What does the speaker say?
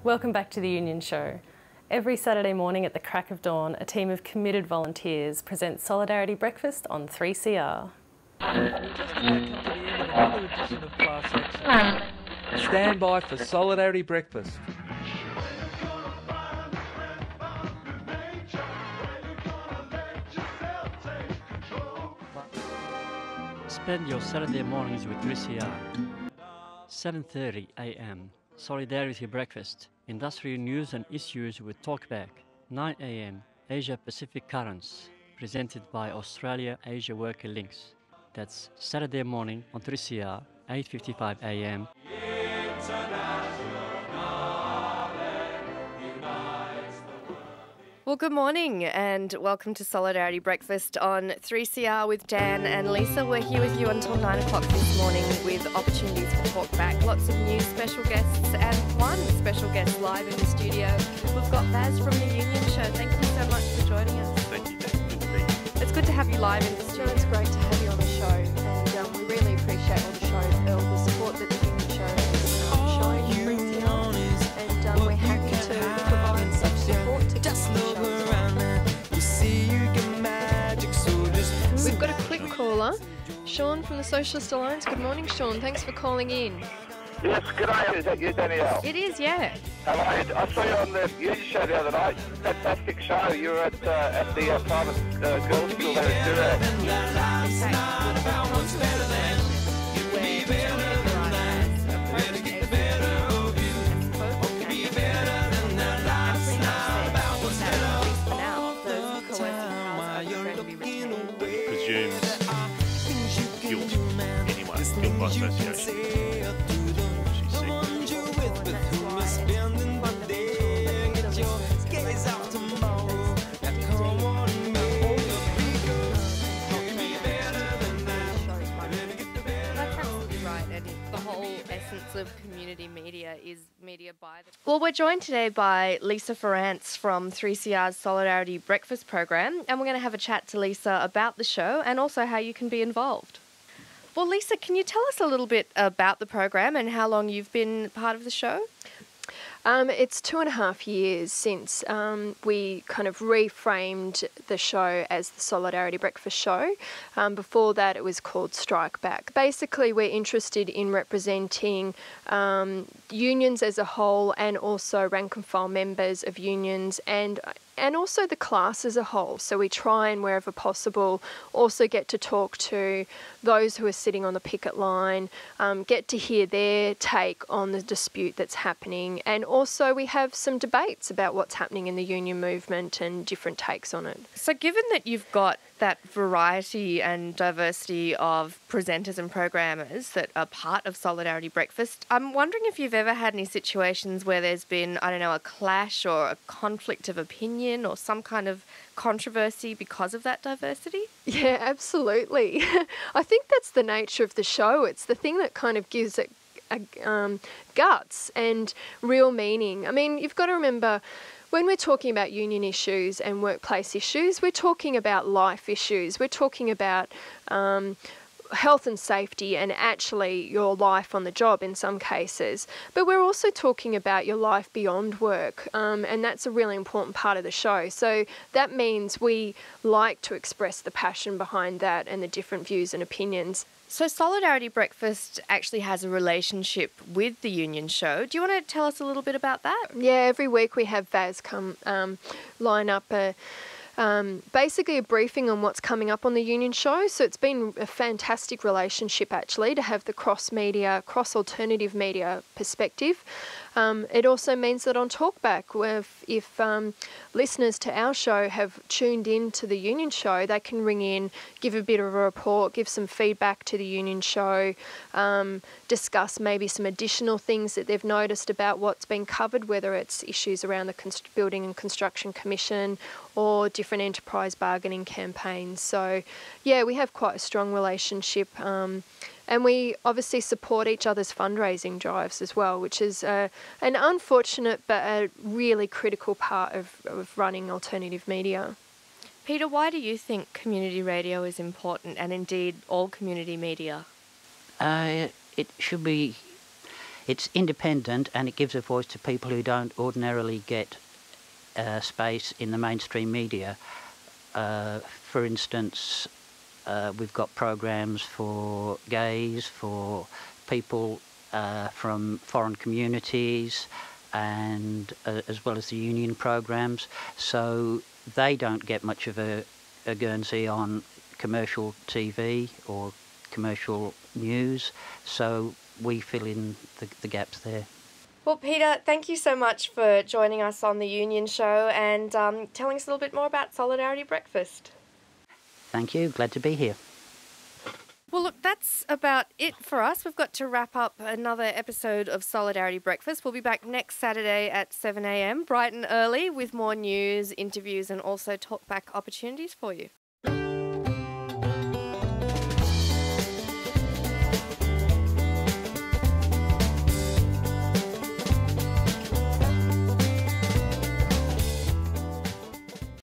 Welcome back to the Union Show. Every Saturday morning at the crack of dawn, a team of committed volunteers presents Solidarity Breakfast on 3CR. We've just about come to the end of another edition of Class Action. Stand by for Solidarity Breakfast. Spend your Saturday mornings with 3CR. 7:30 a.m. Solidarity Breakfast. Industrial news and issues with Talkback. 9 a.m. Asia Pacific Currents. Presented by Australia Asia Worker Links. That's Saturday morning on 3CR, 8:55 a.m. Well, good morning and welcome to Solidarity Breakfast on 3CR with Dan and Lisa. We're here with you until 9 o'clock this morning with opportunities for talkback. Lots of new special guests and one special guest live in the studio. We've got Baz from the Union Show. Thank you so much for joining us. Thank you, Dan. Good to be here. It's good to have you live in the studio. It's great to have you on the show, and we really appreciate all the support that the Union Show is showing 3CR, and we're happy to provide such support to the show. We've got a quick caller, Sean from the Socialist Alliance. Good morning, Sean. Thanks for calling in. Yes, good day. Is that you, Danielle? It is, yeah. Hello. I saw you on the Union Show the other night. Fantastic show. You were at the private girls' school there at Durack. Presumes guilt anyway, guilt by association. Of community media is media by the... Well, we're joined today by Lisa Farrance from 3CR's Solidarity Breakfast program, and we're going to have a chat to Lisa about the show and also how you can be involved. Well, Lisa, can you tell us a little bit about the program and how long you've been part of the show? It's 2.5 years since we kind of reframed the show as the Solidarity Breakfast Show. Before that, it was called Strike Back. Basically, we're interested in representing unions as a whole and also rank and file members of unions and also the class as a whole. So we try and, wherever possible, also get to talk to those who are sitting on the picket line, get to hear their take on the dispute that's happening, and also we have some debates about what's happening in the union movement and different takes on it. So given that you've got that variety and diversity of presenters and programmers that are part of Solidarity Breakfast, I'm wondering if you've ever had any situations where there's been, I don't know, a clash or a conflict of opinion or some kind of controversy because of that diversity? Yeah, absolutely. I think that's the nature of the show. It's the thing that kind of gives it guts and real meaning. I mean, you've got to remember, when we're talking about union issues and workplace issues, we're talking about life issues. We're talking about health and safety and actually your life on the job in some cases. But we're also talking about your life beyond work, and that's a really important part of the show. So that means we like to express the passion behind that and the different views and opinions. So Solidarity Breakfast actually has a relationship with the Union Show. Do you want to tell us a little bit about that? Yeah, every week we have Vaz come line up basically a briefing on what's coming up on the Union Show. So it's been a fantastic relationship actually to have the cross-media, cross-alternative media perspective. It also means that on Talkback, if listeners to our show have tuned in to the Union Show, they can ring in, give a bit of a report, give some feedback to the Union Show, discuss maybe some additional things that they've noticed about what's been covered, whether it's issues around the Building and Construction Commission or different enterprise bargaining campaigns. So, yeah, we have quite a strong relationship. And we obviously support each other's fundraising drives as well, which is an unfortunate but a really critical part of running alternative media. Peter, why do you think community radio is important, and indeed all community media? It should be It's independent and it gives a voice to people who don't ordinarily get space in the mainstream media. For instance, we've got programs for gays, for people from foreign communities, and as well as the union programs. So they don't get much of a Guernsey on commercial TV or commercial news. So we fill in the gaps there. Well, Peter, thank you so much for joining us on the Union Show and telling us a little bit more about Solidarity Breakfast. Thank you. Glad to be here. Well, look, that's about it for us. We've got to wrap up another episode of Solidarity Breakfast. We'll be back next Saturday at 7 a.m, bright and early, with more news, interviews and also talkback opportunities for you.